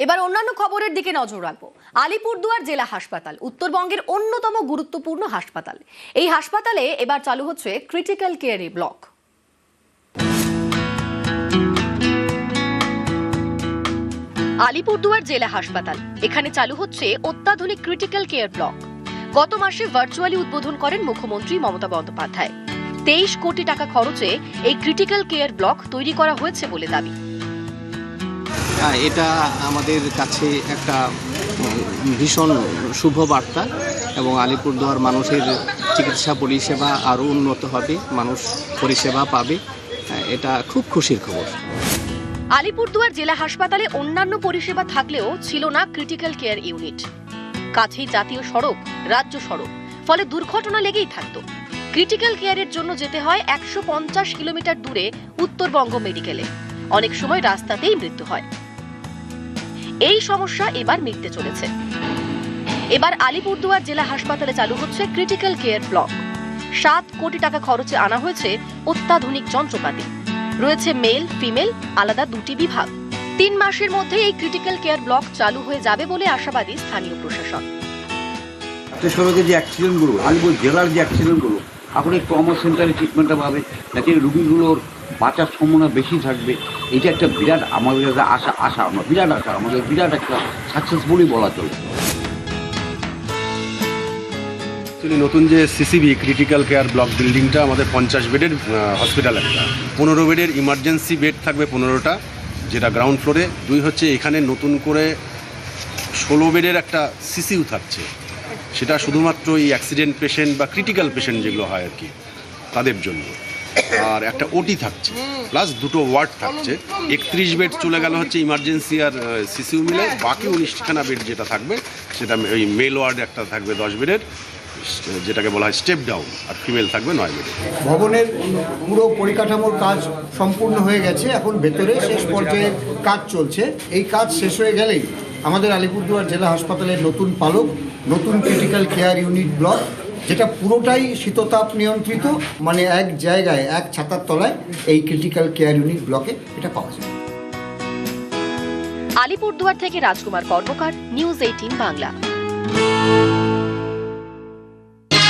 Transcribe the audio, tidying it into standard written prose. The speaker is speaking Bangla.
এবার অন্যান্য খবরের দিকে নজর রাখবো। আলিপুরদুয়ার জেলা হাসপাতাল উত্তরবঙ্গের অন্যতম গুরুত্বপূর্ণ হাসপাতাল। এই হাসপাতালে এবার চালু হচ্ছে ক্রিটিক্যাল কেয়ার ব্লক। আলিপুরদুয়ার জেলা হাসপাতাল, এখানে চালু হচ্ছে অত্যাধুনিক ক্রিটিক্যাল কেয়ার ব্লক। গত মাসে ভার্চুয়ালি উদ্বোধন করেন মুখ্যমন্ত্রী মমতা বন্দ্যোপাধ্যায়। 23 কোটি টাকা খরচে এই ক্রিটিক্যাল কেয়ার ব্লক তৈরি করা হয়েছে বলে দাবি। এটা আমাদের কাছে একটা ভীষণ শুভ বার্তা এবং আলিপুরদুয়ার মানুষের চিকিৎসা পরিষেবা আরও উন্নত হবে, মানুষ পরিষেবা পাবে, এটা খুব খুশির খবর। আলিপুরদুয়ার জেলা হাসপাতালে অন্যান্য পরিষেবা থাকলেও ছিল না ক্রিটিক্যাল কেয়ার ইউনিট। কাছেই জাতীয় সড়ক, রাজ্য সড়ক, ফলে দুর্ঘটনা লেগেই থাকতো। ক্রিটিক্যাল কেয়ারের জন্য যেতে হয় 150 কিলোমিটার দূরে উত্তরবঙ্গ মেডিকেলে। অনেক সময় রাস্তাতেই মৃত্যু হয়। এই সমস্যা এবার মিটতে চলেছে। এবার আলিপুরদুয়ার জেলা হাসপাতালে চালু হচ্ছে ক্রিটিক্যাল কেয়ার ব্লক। 7 কোটি টাকা খরচে আনা হয়েছে অত্যাধুনিক যন্ত্রপাতি। রয়েছে মেল ফিমেল আলাদা 2টি বিভাগ। 3 মাসের মধ্যে এই ক্রিটিক্যাল কেয়ার ব্লক চালু হয়ে যাবে বলে আশাবাদী স্থানীয় প্রশাসন। সড়কে যে অ্যাক্সিডেন্টগুলো, আলিপুর জেলার যে অ্যাক্সিডেন্টগুলো, এখন এই ট্রমা সেন্টারে ট্রিটমেন্টটা পাবে, যাতে রুগীগুলোর বাঁচার সম্ভাবনা বেশি থাকবে। এটা একটা বিরাট আমাদের কাছে আশা আমরা বিরাট আশা, আমাদের বিরাট একটা সাকসেসফুলি বলা চলে। নতুন যে সিসিবি ক্রিটিক্যাল কেয়ার ব্লক বিল্ডিংটা আমাদের 50 বেডের হসপিটাল, একটা 15 বেডের ইমার্জেন্সি বেড থাকবে 15টা, যেটা গ্রাউন্ড ফ্লোরে। 2 হচ্ছে এখানে নতুন করে 16 বেডের একটা সিসিইউ থাকছে, সেটা শুধুমাত্র এই অ্যাক্সিডেন্ট পেশেন্ট বা ক্রিটিক্যাল পেশেন্ট যেগুলো হয় আর কি তাদের জন্য। আর একটা ওটি থাকছে, প্লাস 2টো ওয়ার্ড থাকছে। 31 বেড চলে গেল হচ্ছে ইমার্জেন্সি আর সিসিইউ মিলে। বাকি 19খানা বেড যেটা থাকবে সেটা ওই মেল ওয়ার্ড একটা থাকবে 10 বেডের, যেটাকে বলা হয় স্টেপ ডাউন, আর ফিমেল থাকবে 9 বেডের। ভবনের পুরো পরিকাঠামোর কাজ সম্পূর্ণ হয়ে গেছে, এখন ভেতরে শেষ পর্যায়ে কাজ চলছে। এই কাজ শেষ হয়ে গেলেই আমাদের আলিপুরদুয়ার জেলা হাসপাতালের নতুন পালক, নতুন ক্রিটিক্যাল কেয়ার ইউনিট ব্লক, যেটা পুরোটাই শীততাপ নিয়ন্ত্রিত, মানে এক জায়গায় এক ছাতার তলায় এই ক্রিটিক্যাল কেয়ার ইউনিট ব্লকে এটা পাওয়া যায়। আলিপুরদুয়ার থেকে রাজকুমার কর্মকার, নিউজ 18 বাংলা।